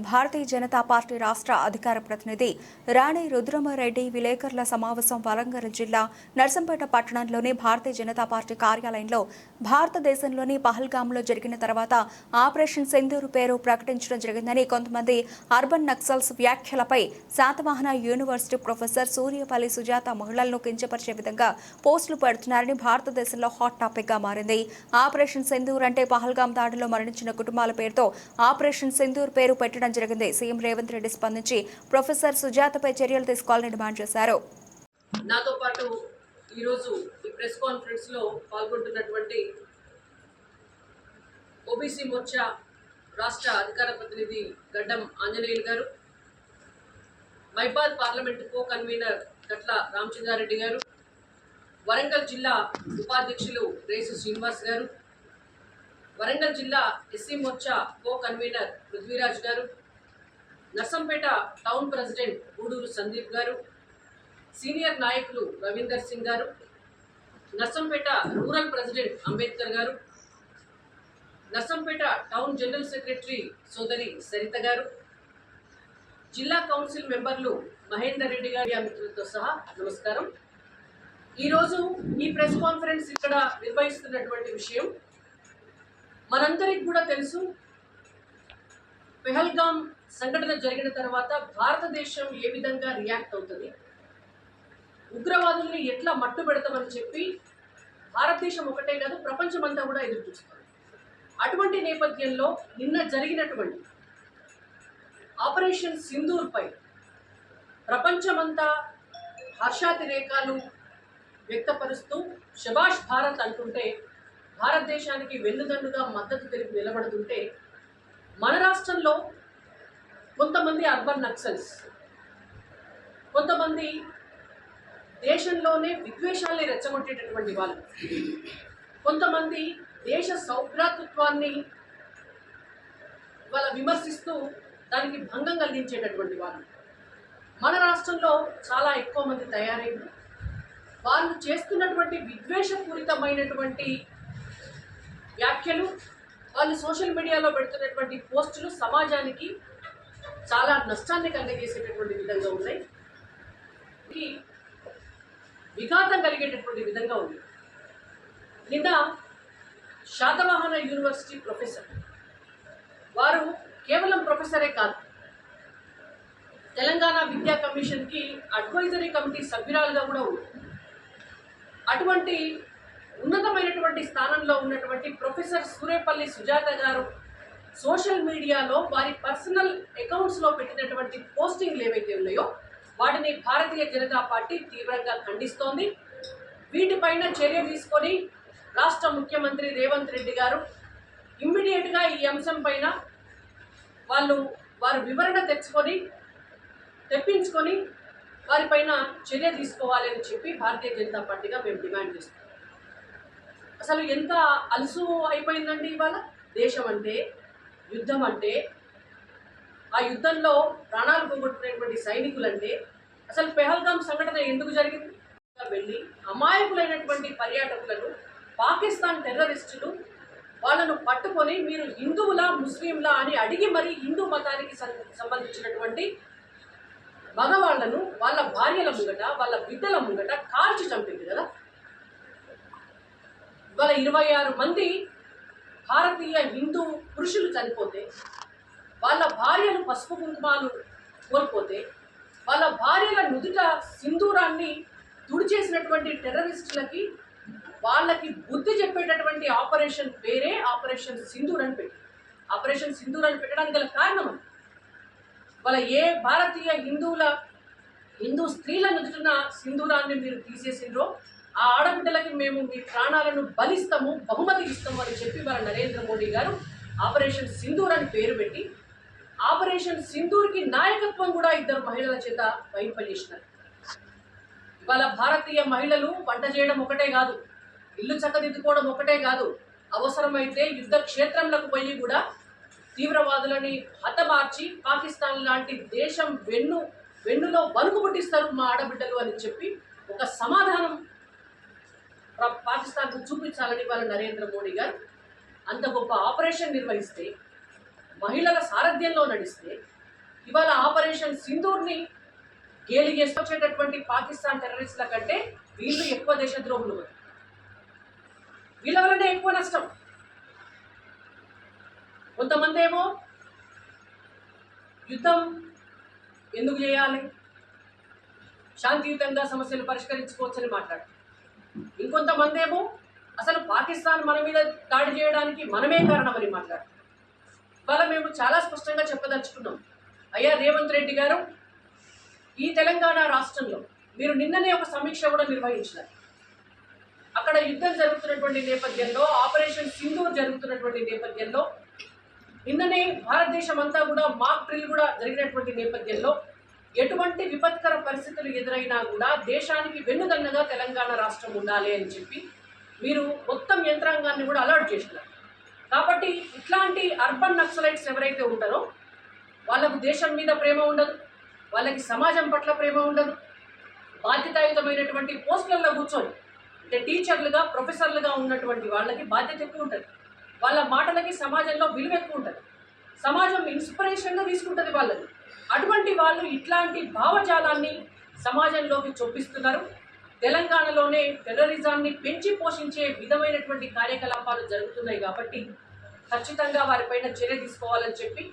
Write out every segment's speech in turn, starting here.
Bharatiya Janata party రాష్ట్ర అధికార ప్రతినిధి రాణి రుద్రమరెడ్డి విలేకరుల సమావేశం వరంగల్ జిల్లా నర్సంపేట పట్టణంలోని భారతీయ జనతా పార్టీ కార్యాలయంలో భారతదేశంలోని పహల్గామ్లో జరిగిన తర్వాత ఆపరేషన్ సింధూర్ పేరు ప్రకటించడం జరిగిందని కొంతమంది అర్బన్ నక్సల్స్ వ్యాఖ్యలపై శాతవాహన యూనివర్సిటీ ప్రొఫెసర్ సూర్యపల్లి సుజాత మహిళలను కించపరిచే విధంగా పోస్టులు పెడుతున్నారని భారతదేశంలో హాట్ టాపిక్ గా మారింది. ఆపరేషన్ సింధూర్ అంటే పహల్గామ్ దాడిలో మరణించిన కుటుంబాల పేరుతో ఆపరేషన్ సింధూర్ పేరు పెట్టడం జరిగింది. సీఎం రేవంత్ రెడ్డి స్పందించి ప్రొఫెసర్ సుజాతపై చర్యలు తీసుకోవాలని డిమాండ్ చేశారు. నాతో పాటు ఈరోజు ఈ ప్రెస్ కాన్ఫరెన్స్ లో పాల్గొంటున్నటువంటి ఓబీసీ మోర్చా రాష్ట్ర అధికార ప్రతినిధి గడ్డం ఆంజనేయులు గారు, మైబాద్ పార్లమెంటు కో కన్వీనర్ గట్ల రామచంద్రారెడ్డి గారు, వరంగల్ జిల్లా ఉపాధ్యక్షులు రేసు శ్రీనివాస్ గారు, వరంగల్ జిల్లా SC Morcha co convener Prithviraj గారు, నర్సంపేట టౌన్ ప్రెసిడెంట్ గూడూరు సందీప్ గారు, సీనియర్ నాయకులు రవీందర్ సింగ్ గారు, నర్సంపేట రూరల్ ప్రెసిడెంట్ అంబేద్కర్ గారు, నర్సంపేట టౌన్ జనరల్ సెక్రటరీ సోదరి సరిత గారు, జిల్లా కౌన్సిల్ మెంబర్లు మహేందర్ రెడ్డి గారి మిత్రులతో సహా నమస్కారం. ఈరోజు ఈ ప్రెస్ కాన్ఫరెన్స్ ఇక్కడ నిర్వహిస్తున్నటువంటి విషయం మనందరికి కూడా తెలుసు. పెహల్గామ్ సంఘటన జరిగిన తర్వాత భారతదేశం ఏ విధంగా రియాక్ట్ అవుతుంది, ఉగ్రవాదుల్ని ఎట్లా మట్టు పెడతామని చెప్పి భారతదేశం ఒకటే కాదు ప్రపంచమంతా కూడా ఎదురు చూస్తుంది. అటువంటి నేపథ్యంలో నిన్న జరిగినటువంటి ఆపరేషన్ సింధూర్ పై ప్రపంచమంతా హర్షాతిరేకాలు వ్యక్తపరుస్తూ శబాష్ భారత్ అంటుంటే, భారతదేశానికి వెన్నుదన్నుగా మద్దతు తెలిపి నిలబడుతుంటే, మన రాష్ట్రంలో కొంతమంది అర్బన్ నక్సల్స్, కొంతమంది దేశంలోనే విద్వేషాల్ని రెచ్చగొట్టేటటువంటి వాళ్ళు, కొంతమంది దేశ సౌభ్రాతృత్వాన్ని వాళ్ళ విమర్శిస్తూ దానికి భంగం కలిగించేటటువంటి వాళ్ళు మన రాష్ట్రంలో చాలా ఎక్కువ మంది తయారైంది. వాళ్ళు చేస్తున్నటువంటి విద్వేషపూరితమైనటువంటి వ్యాఖ్యలు, వాళ్ళు సోషల్ మీడియాలో పెడుతున్నటువంటి పోస్టులు సమాజానికి చాలా నష్టాన్ని కలిగజేసేటటువంటి విధంగా ఉన్నాయి, విఘాతం కలిగేటటువంటి విధంగా ఉంది. నిన్న శాతవాహన యూనివర్సిటీ ప్రొఫెసర్ వారు కేవలం ప్రొఫెసరే కాదు, తెలంగాణ విద్యా కమిషన్కి అడ్వైజరీ కమిటీ సభ్యురాలుగా కూడా ఉంది. అటువంటి ఉన్నతమైనటువంటి స్థానంలో ఉన్నటువంటి ప్రొఫెసర్ సూర్యపల్లి సుజాత గారు సోషల్ మీడియాలో వారి పర్సనల్ అకౌంట్స్లో పెట్టినటువంటి పోస్టింగ్లు ఏవైతే ఉన్నాయో వాటిని భారతీయ జనతా పార్టీ తీవ్రంగా ఖండిస్తోంది. వీటిపైన చర్య తీసుకొని రాష్ట్ర ముఖ్యమంత్రి రేవంత్ రెడ్డి గారు ఇమ్మీడియట్గా ఈ అంశం పైన వారు వివరణ తెప్పించుకొని వారిపైన చర్య తీసుకోవాలి అని చెప్పి భారతీయ జనతా పార్టీగా మేము డిమాండ్ చేస్తాం. అసలు ఎంత అలసు అయిపోయిందండి ఇవాళ. దేశం అంటే, యుద్ధం అంటే, ఆ యుద్ధంలో ప్రాణాలు పోగొట్టుకునేటువంటి సైనికులంటే, అసలు పెహల్గామ్ సంఘటన ఎందుకు జరిగింది? వెళ్ళి అమాయకులైనటువంటి పర్యాటకులను పాకిస్తాన్ టెర్రరిస్టులు వాళ్ళను పట్టుకొని మీరు హిందువులా ముస్లింలా అని అడిగి మరీ హిందూ మతానికి సంబంధించినటువంటి మగవాళ్లను వాళ్ళ భార్యల ముంగట, వాళ్ళ బిడ్డల ముంగట కాల్చి చంపింది కదా. ఇవాళ 26 మంది భారతీయ హిందూ పురుషులు చనిపోతే, వాళ్ళ భార్యలు పసుపు కుంకుమాలు కోల్పోతే, వాళ్ళ భార్యల నుదుట సింధూరాన్ని తుడిచేసినటువంటి టెర్రరిస్టులకి వాళ్ళకి బుద్ధి చెప్పేటటువంటి ఆపరేషన్ పేరే ఆపరేషన్ సింధూర్ అని పెట్టి, ఆపరేషన్ సింధూర్ అని పెట్టడానికి గల కారణం అది. వాళ్ళ ఏ భారతీయ హిందూ స్త్రీల నుదుటిన సింధూరాన్ని మీరు తీసేసిండ్రో ఆ ఆడబిడ్డలకి మేము మీ ప్రాణాలను బలిస్తాము, బహుమతి ఇస్తాము అని చెప్పి వాళ్ళ నరేంద్ర మోడీ గారు ఆపరేషన్ సింధూర్ అని పేరు పెట్టి, ఆపరేషన్ సింధూర్కి నాయకత్వం కూడా 2 మహిళల చేత వహింపజేసినారు. ఇవాళ భారతీయ మహిళలు వంట చేయడం ఒకటే కాదు, ఇల్లు చక్కదిద్దుకోవడం ఒకటే కాదు, అవసరమైతే యుద్ధ క్షేత్రంలోకి పోయి కూడా తీవ్రవాదులని హతమార్చి పాకిస్తాన్ లాంటి దేశం వెన్నులో వణుకు పుట్టిస్తారు మా ఆడబిడ్డలు అని చెప్పి ఒక సమాధానం పాకిస్తాన్కు చూపించాలని వాళ్ళ నరేంద్ర మోడీ గారు అంత గొప్ప ఆపరేషన్ నిర్వహిస్తే మహిళల సారథ్యంలో నడిస్తే ఇవాళ ఆపరేషన్ సింధూర్ని గేలి చేసుకొచ్చేటటువంటి పాకిస్తాన్ టెర్రరిస్టుల కంటే వీళ్ళు ఎక్కువ దేశద్రోహులు, వీళ్ళ వల్లనే ఎక్కువ నష్టం. కొంతమంది ఏమో యుద్ధం ఎందుకు చేయాలి, శాంతియుతంగా సమస్యలు పరిష్కరించుకోవచ్చని మాట్లాడు. ఇంకొంతమంది ఏమో అసలు పాకిస్తాన్ మన మీద దాడి చేయడానికి మనమే కారణమని మాట్లాడు. ఇవాళ మేము చాలా స్పష్టంగా చెప్పదలుచుకున్నాం, అయ్యా రేవంత్ రెడ్డి గారు, ఈ తెలంగాణ రాష్ట్రంలో మీరు నిన్ననే ఒక సమీక్ష కూడా నిర్వహించినారు. అక్కడ యుద్ధం జరుగుతున్నటువంటి నేపథ్యంలో, ఆపరేషన్ సింధూర్ జరుగుతున్నటువంటి నేపథ్యంలో, నిన్ననే భారతదేశం అంతా కూడా మాక్ డ్రిల్ కూడా జరిగినటువంటి నేపథ్యంలో ఎటువంటి విపత్కర పరిస్థితులు ఎదురైనా కూడా దేశానికి వెన్నుదన్నగా తెలంగాణ రాష్ట్రం ఉండాలి అని చెప్పి మీరు మొత్తం యంత్రాంగాన్ని కూడా అలర్ట్ చేసినారు. కాబట్టి ఇట్లాంటి అర్బన్ నక్సలైట్స్ ఎవరైతే ఉంటారో వాళ్ళకు దేశం మీద ప్రేమ ఉండదు, వాళ్ళకి సమాజం పట్ల ప్రేమ ఉండదు. బాధ్యతాయుతమైనటువంటి పోస్టులలో కూర్చొని అంటే టీచర్లుగా, ప్రొఫెసర్లుగా ఉన్నటువంటి వాళ్ళకి బాధ్యత ఎక్కువ ఉంటుంది. వాళ్ళ మాటలకి సమాజంలో విలువ ఎక్కువ ఉంటుంది. సమాజం ఇన్స్పిరేషన్గా తీసుకుంటుంది వాళ్ళని. అటువంటి వాళ్ళు ఇట్లాంటి భావజాలాన్ని సమాజంలోకి చొప్పిస్తున్నారు. తెలంగాణలోనే టెర్రరిజాన్ని పెంచి పోషించే విధమైనటువంటి కార్యకలాపాలు జరుగుతున్నాయి. కాబట్టి ఖచ్చితంగా వారిపైన చర్య తీసుకోవాలని చెప్పి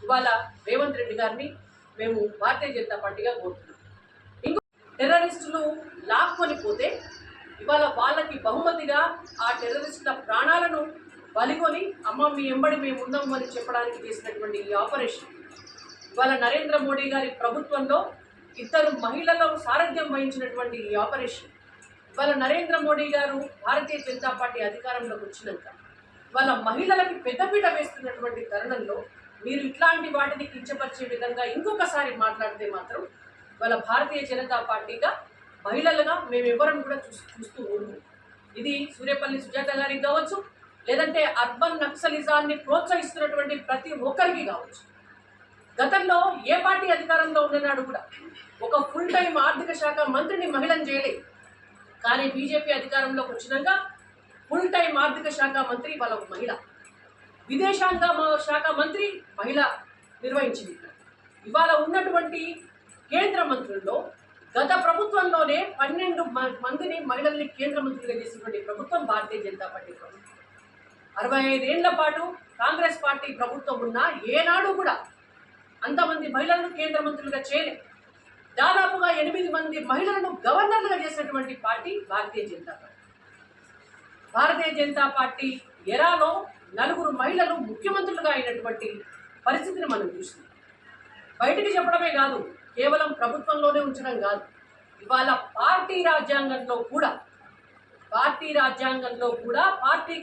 ఇవాళ రేవంత్ రెడ్డి గారిని మేము భారతీయ జనతా పార్టీగా కోరుతున్నాం. ఇంకో టెర్రరిస్టులు లాక్కొని పోతే ఇవాళ వాళ్ళకి బహుమతిగా ఆ టెర్రరిస్టుల ప్రాణాలను బలిగొని అమ్మ మీ ఎంబడి మేము ఉన్నాము అని చెప్పడానికి చేసినటువంటి ఈ ఆపరేషన్ ఇవాళ నరేంద్ర మోడీ గారి ప్రభుత్వంలో 2 మహిళలు సారథ్యం వహించినటువంటి ఈ ఆపరేషన్ ఇవాళ నరేంద్ర మోడీ గారు భారతీయ జనతా పార్టీ అధికారంలోకి వచ్చినాక ఇవాళ మహిళలకి పెద్దపీట వేస్తున్నటువంటి తరుణంలో మీరు ఇట్లాంటి వాటిని కించపరిచే విధంగా ఇంకొకసారి మాట్లాడితే మాత్రం ఇవాళ భారతీయ జనతా పార్టీగా మహిళలుగా మేమెవరం కూడా చూస్తూ ఉన్నాం. ఇది సూర్యపల్లి సుజాత గారికి కావచ్చు, లేదంటే అర్బన్ నక్సలిజాన్ని ప్రోత్సహిస్తున్నటువంటి ప్రతి ఒక్కరికి కావచ్చు. గతంలో ఏ పార్టీ అధికారంలో ఉన్ననాడు కూడా ఒక ఫుల్ టైం ఆర్థిక శాఖ మంత్రిని మహిళను చేయలేదు. కానీ బీజేపీ అధికారంలోకి వచ్చినాక ఫుల్ టైం ఆర్థిక శాఖ మంత్రి వాళ్ళ ఒక మహిళ, విదేశాంగ శాఖ మంత్రి మహిళ నిర్వహించింది. ఇవాళ ఉన్నటువంటి కేంద్ర మంత్రుల్లో గత ప్రభుత్వంలోనే 12 మందిని మహిళల్ని కేంద్ర మంత్రులుగా చేసినటువంటి ప్రభుత్వం భారతీయ జనతా పార్టీ ప్రభుత్వం. 65 ఏళ్ల పాటు కాంగ్రెస్ పార్టీ ప్రభుత్వం ఉన్నా ఏనాడు కూడా అంతమంది మహిళలను కేంద్ర మంత్రులుగా చేయలేదు. దాదాపుగా 8 మంది మహిళలను గవర్నర్లుగా చేసినటువంటి party Bharatiya Janata party. Bharatiya Janata party ఎరాలో 4 మహిళలు ముఖ్యమంత్రులుగా అయినటువంటి పరిస్థితిని మనం చూస్తున్నాం. బయటికి చెప్పడమే కాదు, కేవలం ప్రభుత్వంలోనే ఉంచడం కాదు, ఇవాళ పార్టీ రాజ్యాంగంలో కూడా పార్టీ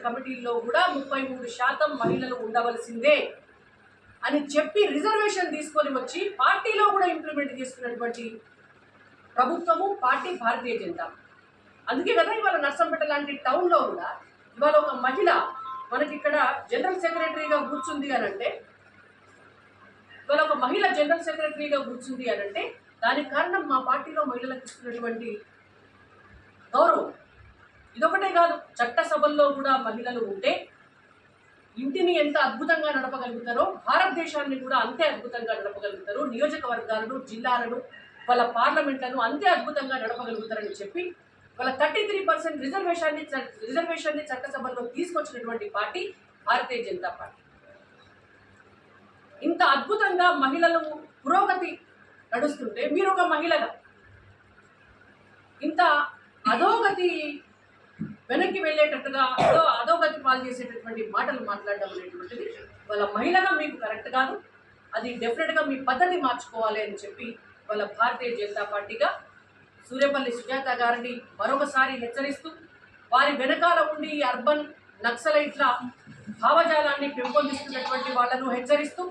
కమిటీల్లో కూడా 33% మహిళలు ఉండవలసిందే అని చెప్పి రిజర్వేషన్ తీసుకొని వచ్చి పార్టీలో కూడా ఇంప్లిమెంట్ చేస్తున్నటువంటి ప్రభుత్వము పార్టీ భారతీయ జనతా. అందుకే కదా ఇవాళ నర్సంపేట లాంటి టౌన్లో కూడా ఇవాళ ఒక మహిళ మనకి ఇక్కడ జనరల్ సెక్రటరీగా కూర్చుంది అని అంటే, ఇవాళ ఒక మహిళ జనరల్ సెక్రటరీగా కూర్చుంది అని అంటే దానికి కారణం మా పార్టీలో మహిళలకు ఇస్తున్నటువంటి గౌరవం. ఇదొకటే కాదు, చట్టసభల్లో కూడా మహిళలు ఉంటే ఇంటిని ఎంత అద్భుతంగా నడపగలుగుతారో భారతదేశాన్ని కూడా అంతే అద్భుతంగా నడపగలుగుతారు. నియోజకవర్గాలను, జిల్లాలను, వాళ్ళ పార్లమెంట్లను అంతే అద్భుతంగా నడపగలుగుతారని చెప్పి వాళ్ళ 33% రిజర్వేషన్ని చట్టసభల్లో తీసుకొచ్చినటువంటి పార్టీ భారతీయ జనతా పార్టీ. ఇంత అద్భుతంగా మహిళలు పురోగతి నడుస్తుంటే మీరు ఒక మహిళగా ఇంత అధోగతి వెనక్కి వెళ్ళేటట్టుగా అధోగతి పాలు చేసేటటువంటి మాటలు మాట్లాడడం అనేటువంటిది వాళ్ళ మహిళగా మీకు కరెక్ట్ కాదు. అది డెఫినెట్గా మీ పద్ధతి మార్చుకోవాలి అని చెప్పి వాళ్ళ భారతీయ జనతా పార్టీగా సూర్యపల్లి సుజాత గారిని మరొకసారి హెచ్చరిస్తూ, వారి వెనకాల ఉండి ఈ అర్బన్ నక్సలైట్ల భావజాలాన్ని పెంపొందిస్తున్నటువంటి వాళ్ళను హెచ్చరిస్తూ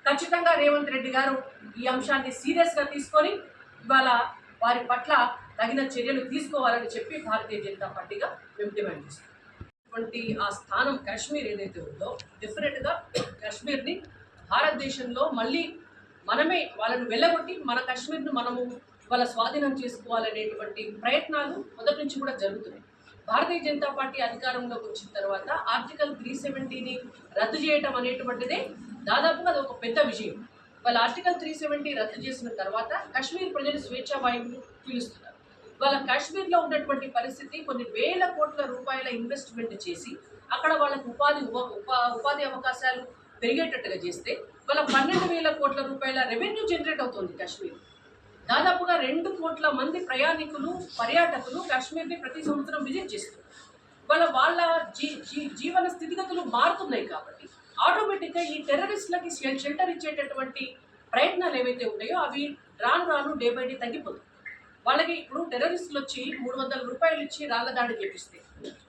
ఖచ్చితంగా రేవంత్ రెడ్డి గారు ఈ అంశాన్ని సీరియస్గా తీసుకొని ఇవాళ వారి పట్ల తగిన చర్యలు తీసుకోవాలని చెప్పి భారతీయ జనతా పార్టీగా మేము డిమాండ్ చేస్తాం. అటువంటి ఆ స్థానం కాశ్మీర్ ఏదైతే ఉందో డెఫినెట్గా కాశ్మీర్ని భారతదేశంలో మళ్ళీ మనమే వాళ్ళను వెళ్ళగొట్టి మన కాశ్మీర్ను మనము వాళ్ళ స్వాధీనం చేసుకోవాలనేటువంటి ప్రయత్నాలు మొదటి నుంచి కూడా జరుగుతున్నాయి. భారతీయ జనతా పార్టీ అధికారంలోకి వచ్చిన తర్వాత ఆర్టికల్ 370ని రద్దు చేయడం అనేటువంటిదే దాదాపుగా అది ఒక పెద్ద విజయం. వాళ్ళ ఆర్టికల్ 370 రద్దు చేసిన తర్వాత కాశ్మీర్ ప్రజలు స్వేచ్ఛా వాయువులు పీలుస్తున్నారు. వాళ్ళ కాశ్మీర్లో ఉన్నటువంటి పరిస్థితి కొన్ని వేల కోట్ల రూపాయల ఇన్వెస్ట్మెంట్ చేసి అక్కడ వాళ్ళకు ఉపాధి అవకాశాలు పెరిగేటట్టుగా చేస్తే వాళ్ళ 12,000 కోట్ల రూపాయల రెవెన్యూ జనరేట్ అవుతుంది కాశ్మీర్. దాదాపుగా 2 కోట్ల మంది ప్రయాణికులు పర్యాటకులు కాశ్మీర్ని ప్రతి సంవత్సరం విజిట్ చేస్తారు. వాళ్ళ జీవన స్థితిగతులు మారుతున్నాయి కాబట్టి ఆటోమేటిక్గా ఈ టెర్రరిస్టులకి షెల్టర్ ఇచ్చేటటువంటి ప్రయత్నాలు ఏవైతే ఉన్నాయో అవి రాను రాను డే బై డే తగ్గిపోతాయి. వాళ్ళకి ఇప్పుడు టెర్రరిస్టులు వచ్చి 300 రూపాయలు ఇచ్చి రాళ్ల దాడి చేపిస్తే,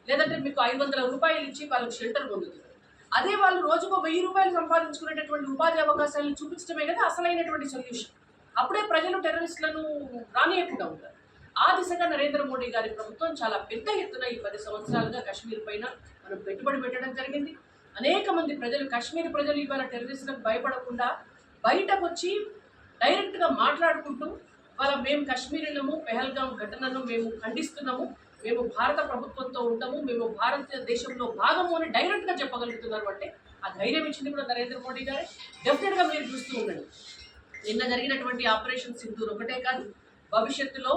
లేదంటే మీకు 500 రూపాయలు ఇచ్చి వాళ్ళకి షెల్టర్ పొందుతుంది. అదే వాళ్ళు రోజుకు 1000 రూపాయలు సంపాదించుకునేటటువంటి ఉపాధి అవకాశాలను చూపించడమే కదా అసలైనటువంటి సొల్యూషన్. అప్పుడే ప్రజలు టెర్రరిస్టులను రానియకుండా ఉంటారు. ఆ దిశగా నరేంద్ర మోడీ గారి ప్రభుత్వం చాలా పెద్ద ఎత్తున ఈ 10 సంవత్సరాలుగా కాశ్మీర్ పైన మనం పెట్టుబడి పెట్టడం జరిగింది. అనేక మంది ప్రజలు, కాశ్మీర్ ప్రజలు ఇవాళ టెర్రరిస్టులకు భయపడకుండా బయటకు వచ్చి డైరెక్ట్గా మాట్లాడుకుంటూ మేము కాశ్మీరీలము, పెహల్గాం ఘటనను మేము ఖండిస్తున్నాము, మేము భారత ప్రభుత్వంతో ఉంటాము, మేము భారతదేశంలో భాగము అని డైరెక్ట్గా చెప్పగలుగుతున్నారు. అంటే ఆ ధైర్యం ఇచ్చింది కూడా నరేంద్ర మోడీ గారే. డెఫినెట్గా మీరు చూస్తూ ఉండండి, నిన్న జరిగినటువంటి ఆపరేషన్ సింధూర్ ఒకటే కాదు, భవిష్యత్తులో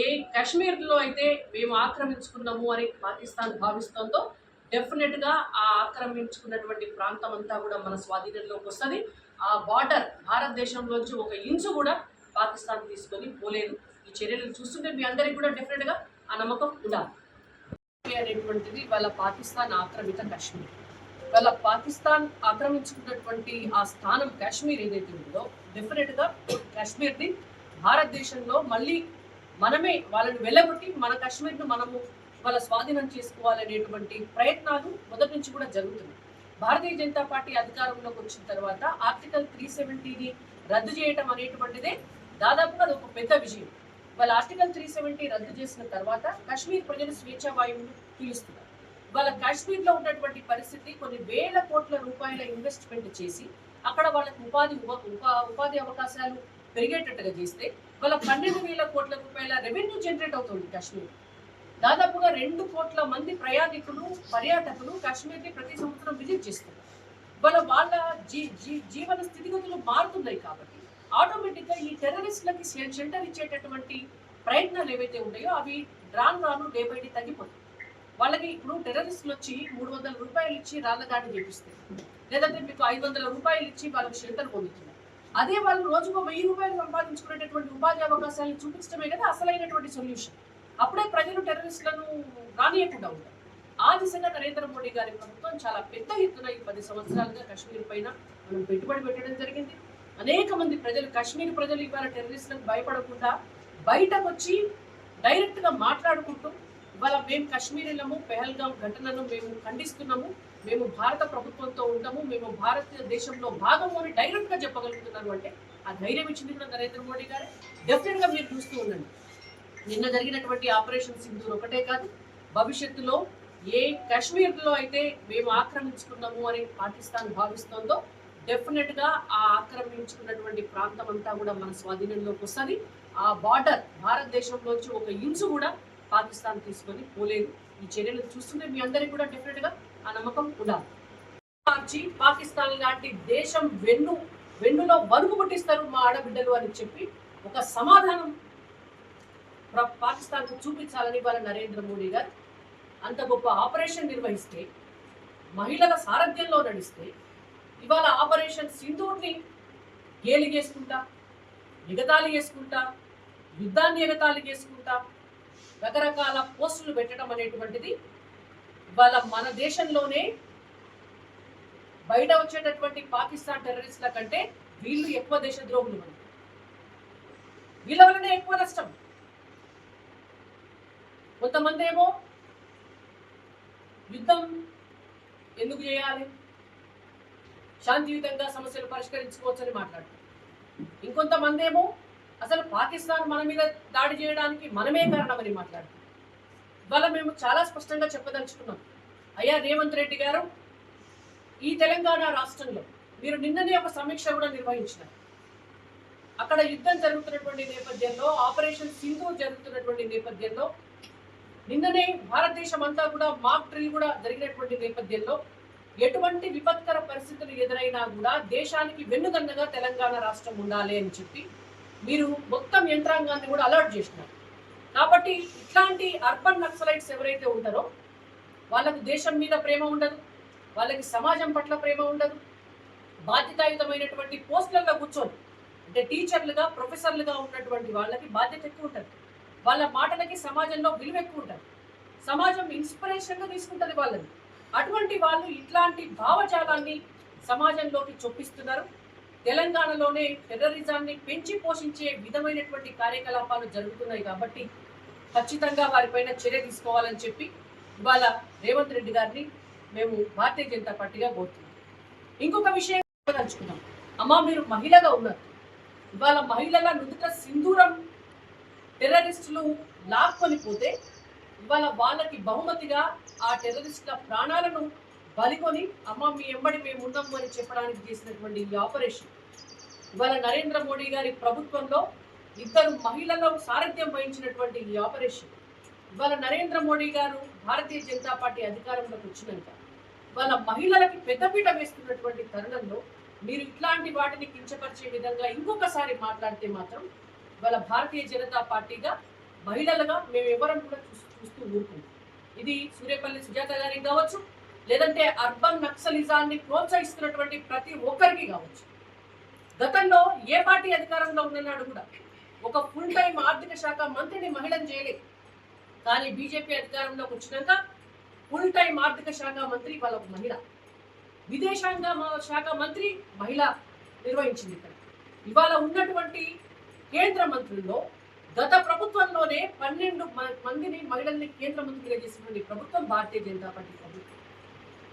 ఏ కాశ్మీర్లో అయితే మేము ఆక్రమించుకున్నాము అని పాకిస్తాన్ భావిస్తుందో డెఫినెట్గా ఆ ఆక్రమించుకున్నటువంటి ప్రాంతం అంతా కూడా మన స్వాధీనంలోకి వస్తుంది. ఆ బార్డర్ భారతదేశంలోంచి ఒక ఇంచు కూడా పాకిస్తాన్ తీసుకొని పోలేదు. ఈ చర్యలను చూస్తుంటే మీ అందరికీ కూడా డెఫినెట్గా ఆ నమ్మకం ఉండాలి. అనేటువంటిది వాళ్ళ పాకిస్తాన్ ఆక్రమిత కాశ్మీర్. వాళ్ళ పాకిస్తాన్ ఆక్రమించుకున్నటువంటి ఆ స్థానం కాశ్మీర్ ఏదైతే ఉందో డెఫినెట్గా కాశ్మీర్ని భారతదేశంలో మళ్ళీ మనమే వాళ్ళని వెళ్ళగొట్టి మన కాశ్మీర్ను మనము వాళ్ళ స్వాధీనం చేసుకోవాలనేటువంటి ప్రయత్నాలు మొదటి నుంచి కూడా జరుగుతున్నాయి. భారతీయ జనతా పార్టీ అధికారంలోకి వచ్చిన తర్వాత ఆర్టికల్ 370ని రద్దు చేయడం అనేటువంటిదే దాదాపుగా అది ఒక పెద్ద విజయం. వాళ్ళ ఆర్టికల్ 370 రద్దు చేసిన తర్వాత కాశ్మీర్ ప్రజలు స్వేచ్ఛా వాయువులు పీలుస్తున్నారు. వాళ్ళ కాశ్మీర్లో ఉన్నటువంటి పరిస్థితి కొన్ని వేల కోట్ల రూపాయల ఇన్వెస్ట్మెంట్ చేసి అక్కడ వాళ్ళకి ఉపాధి అవకాశాలు పెరిగేటట్టుగా చేస్తే వాళ్ళ 12,000 కోట్ల రూపాయల రెవెన్యూ జనరేట్ అవుతుంది కాశ్మీర్. దాదాపుగా 2 కోట్ల మంది ప్రయాణికులు పర్యాటకులు కాశ్మీర్ని ప్రతి సంవత్సరం విజిట్ చేస్తారు. వాళ్ళ జీవన స్థితిగతులు మారుతున్నాయి కాబట్టి ఆటోమేటిక్గా ఈ టెర్రరిస్టులకి షెల్టర్ ఇచ్చేటటువంటి ప్రయత్నాలు ఏవైతే ఉన్నాయో అవి రాను రాను డే బై డే తగ్గిపోతాయి. వాళ్ళకి ఇప్పుడు టెర్రరిస్టులు వచ్చి 300 రూపాయలు ఇచ్చి రాళ్ల దాడి చేపిస్తారు, లేదంటే మీకు 500 రూపాయలు ఇచ్చి వాళ్ళకి షెల్టర్ పొందుతున్నారు. అదే వాళ్ళు రోజుకు 1000 రూపాయలు సంపాదించుకునేటటువంటి ఉపాధి అవకాశాలను చూపించడమే కదా అసలైనటువంటి సొల్యూషన్. అప్పుడే ప్రజలు టెర్రరిస్టులను రానియకుండా ఉంటారు. ఆ దిశగా నరేంద్ర మోడీ గారి ప్రభుత్వం చాలా పెద్ద ఎత్తున ఈ 10 సంవత్సరాలుగా కాశ్మీర్ పైన మనం పెట్టుబడి పెట్టడం జరిగింది. అనేక మంది ప్రజలు, కాశ్మీర్ ప్రజలు ఇవాళ టెర్రరిస్టులకు భయపడకుండా బయటకు వచ్చి డైరెక్ట్గా మాట్లాడుకుంటూ మేము కాశ్మీరీలము, పెహల్గాం ఘటనను మేము ఖండిస్తున్నాము, మేము భారత ప్రభుత్వంతో ఉంటాము, మేము భారతదేశంలో భాగము అని డైరెక్ట్గా చెప్పగలుగుతున్నారు. అంటే ఆ ధైర్యం ఇచ్చింది కూడా నరేంద్ర మోడీ గారే. డెఫినెట్గా మీరు చూస్తూ ఉండండి, నిన్న జరిగినటువంటి ఆపరేషన్ సింధూర్ ఒకటే కాదు, భవిష్యత్తులో ఏ కాశ్మీర్లో అయితే మేము ఆక్రమించుకున్నాము అని పాకిస్తాన్ భావిస్తోందో డెఫినెట్గా ఆ ఆక్రమించుకున్నటువంటి ప్రాంతం అంతా కూడా మన స్వాధీనంలోకి వస్తుంది. ఆ బార్డర్ భారతదేశంలోంచి ఒక ఇంచు కూడా పాకిస్తాన్ తీసుకొని పోలేదు. ఈ చర్యలు చూస్తుంటే మీ అందరికీ కూడా డెఫినెట్గా ఆ నమ్మకం ఉండాలి. మార్చి పాకిస్తాన్ లాంటి దేశం వెన్నులో వణుకు పుట్టిస్తారు మా ఆడబిడ్డలు అని చెప్పి ఒక సమాధానం పాకిస్తాన్కు చూపించాలని వాళ్ళ నరేంద్ర మోడీ గారు అంత గొప్ప ఆపరేషన్ నిర్వహిస్తే, మహిళల సారథ్యంలో నడిస్తే, ఇవాళ ఆపరేషన్ సింధూర్ని గేలి చేసుకుంటా, ఎగతాళి చేసుకుంటా, యుద్ధాన్ని ఎగతాళి చేసుకుంటా రకరకాల పోస్టులు పెట్టడం అనేటువంటిది ఇవాళ మన దేశంలోనే బయట వచ్చేటటువంటి పాకిస్తాన్ టెర్రరిస్టుల కంటే వీళ్ళు ఎక్కువ దేశద్రోహులు. వీళ్ళ వల్లనే ఎక్కువ నష్టం. కొంతమంది ఏమో యుద్ధం ఎందుకు చేయాలి, శాంతియుతంగా సమస్యలు పరిష్కరించుకోవచ్చని మాట్లాడుతారు. ఇంకొంతమంది ఏమో అసలు పాకిస్తాన్ మన మీద దాడి చేయడానికి మనమే కారణమని మాట్లాడుతారు. ఇవాళ మేము చాలా స్పష్టంగా చెప్పదలుచుకున్నాం, అయ్యా రేవంత్ రెడ్డి గారు, ఈ తెలంగాణ రాష్ట్రంలో మీరు నిన్ననే ఒక సమీక్ష కూడా నిర్వహించినారు. అక్కడ యుద్ధం జరుగుతున్నటువంటి నేపథ్యంలో, ఆపరేషన్ సింధూర్ జరుగుతున్నటువంటి నేపథ్యంలో, నిన్ననే భారతదేశం అంతా కూడా మాక్ డ్రిల్ కూడా జరిగినటువంటి నేపథ్యంలో ఎటువంటి విపత్కర పరిస్థితులు ఎదురైనా కూడా దేశానికి వెన్నుదన్నుగా తెలంగాణ రాష్ట్రం ఉండాలి అని చెప్పి మీరు మొత్తం యంత్రాంగాన్ని కూడా అలర్ట్ చేసినారు. కాబట్టి ఇట్లాంటి అర్బన్ నక్సలైట్స్ ఎవరైతే ఉంటారో వాళ్ళకు దేశం మీద ప్రేమ ఉండదు, వాళ్ళకి సమాజం పట్ల ప్రేమ ఉండదు. బాధ్యతాయుతమైనటువంటి పోస్టులలో కూర్చొని అంటే టీచర్లుగా ప్రొఫెసర్లుగా ఉన్నటువంటి వాళ్ళకి బాధ్యత ఎక్కువ ఉంటుంది. వాళ్ళ మాటలకి సమాజంలో విలువ ఎక్కువ ఉంటుంది. సమాజం ఇన్స్పిరేషన్గా తీసుకుంటుంది వాళ్ళని. అటువంటి వాళ్ళు ఇట్లాంటి భావజాలాన్ని సమాజంలోకి చొప్పిస్తున్నారు. తెలంగాణలోనే టెర్రరిజాన్ని పెంచి పోషించే విధమైనటువంటి కార్యకలాపాలు జరుగుతున్నాయి. కాబట్టి ఖచ్చితంగా వారిపైన చర్య తీసుకోవాలని చెప్పి ఇవాళ రేవంత్ రెడ్డి గారిని మేము భారతీయ జనతా పార్టీగా కోరుతున్నాం. ఇంకొక విషయం తలుచుకున్నాం. అమ్మా, మీరు మహిళగా ఉన్నారు. ఇవాళ మహిళల నుదుట సింధూరం టెర్రరిస్టులు లాక్కొని పోతే ఇవాళ వాళ్ళకి బహుమతిగా ఆ టెర్రరిస్టుల ప్రాణాలను బలికొని అమ్మ మీ ఎంబడి మేము ఉన్నాము అని చెప్పడానికి చేసినటువంటి ఈ ఆపరేషన్ ఇవాళ నరేంద్ర మోడీ గారి ప్రభుత్వంలో 2 మహిళలు సారథ్యం వహించినటువంటి ఈ ఆపరేషన్ ఇవాళ నరేంద్ర మోడీ గారు భారతీయ జనతా పార్టీ అధికారంలోకి వచ్చినాక వాళ్ళ మహిళలకి పెద్దపీట వేస్తున్నటువంటి తరుణంలో మీరు ఇట్లాంటి వాటిని కించపరిచే విధంగా ఇంకొకసారి మాట్లాడితే మాత్రం వాళ్ళ భారతీయ జనతా పార్టీగా మహిళలుగా మేము ఎవరం కూడా చూస్తూ ఊరుకుంటాం. ఇది సూర్యపల్లి సుజాత గారికి కావచ్చు, లేదంటే అర్బన్ నక్సలిజాన్ని ప్రోత్సహిస్తున్నటువంటి ప్రతి ఒక్కరికి కావచ్చు. గతంలో ఏ పార్టీ అధికారంలో ఉన్ననాడు కూడా ఒక ఫుల్ టైం ఆర్థిక శాఖ మంత్రిని మహిళను చేయలేదు. కానీ బీజేపీ అధికారంలోకి వచ్చినాక ఫుల్ టైం ఆర్థిక శాఖ మంత్రి వాళ్ళ ఒక మహిళ, విదేశాంగ శాఖ మంత్రి మహిళ నిర్వహించింది. ఇక్కడ ఇవాళ ఉన్నటువంటి కేంద్ర మంత్రుల్లో గత ప్రభుత్వంలోనే 12 మందిని మహిళల్ని కేంద్ర మంత్రిగా చేసినటువంటి ప్రభుత్వం భారతీయ జనతా పార్టీ ప్రభుత్వం.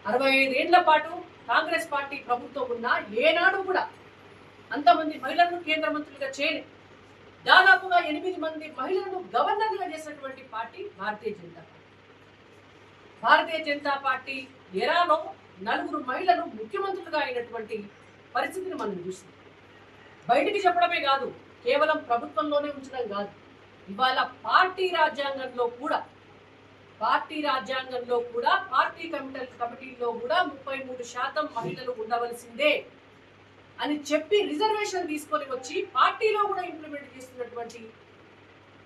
65 ఏళ్ల పాటు కాంగ్రెస్ పార్టీ ప్రభుత్వం ఉన్నా ఏనాడు కూడా అంతమంది మహిళలను కేంద్ర మంత్రులుగా చేయలేదు. దాదాపుగా 8 మంది మహిళలను గవర్నర్లుగా చేసినటువంటి party Bharatiya Janata party. Bharatiya Janata party ఎరాలో 4 మహిళలు ముఖ్యమంత్రులుగా అయినటువంటి పరిస్థితిని మనం చూస్తాం. బయటికి చెప్పడమే కాదు, కేవలం ప్రభుత్వంలోనే ఉంచడం కాదు, ఇవాళ పార్టీ రాజ్యాంగంలో కూడా పార్టీ కమిటీల్లో కూడా 33% మహిళలు ఉండవలసిందే అని చెప్పి రిజర్వేషన్ తీసుకొని వచ్చి పార్టీలో కూడా ఇంప్లిమెంట్ చేస్తున్నటువంటి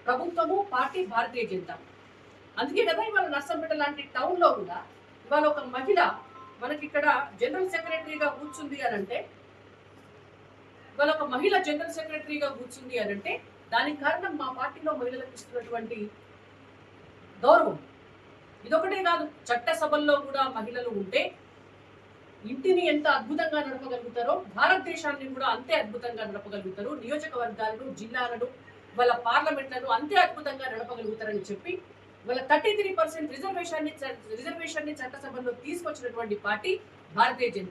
ప్రభుత్వము పార్టీ భారతీయ జనతా. అందుకే కదా ఇవాళ నర్సంపేట లాంటి టౌన్లో కూడా ఇవాళ ఒక మహిళ మనకి ఇక్కడ జనరల్ సెక్రటరీగా కూర్చుంది అని అంటే, ఇవాళ ఒక మహిళ జనరల్ సెక్రటరీగా కూర్చుంది అని అంటే దానికి కారణం మా పార్టీలో మహిళలకు ఇస్తున్నటువంటి గౌరవం. ఇదొకటే కాదు, చట్టసభల్లో కూడా మహిళలు ఉంటే ఇంటిని ఎంత అద్భుతంగా నడపగలుగుతారో భారతదేశాన్ని కూడా అంతే అద్భుతంగా నడపగలుగుతారు. నియోజకవర్గాలను, జిల్లాలను, వాళ్ళ పార్లమెంట్లను అంతే అద్భుతంగా నడపగలుగుతారని చెప్పి వాళ్ళ 33% రిజర్వేషన్ ని చట్టసభలో తీసుకొచ్చినటువంటి పార్టీ భారతీయ జనతా.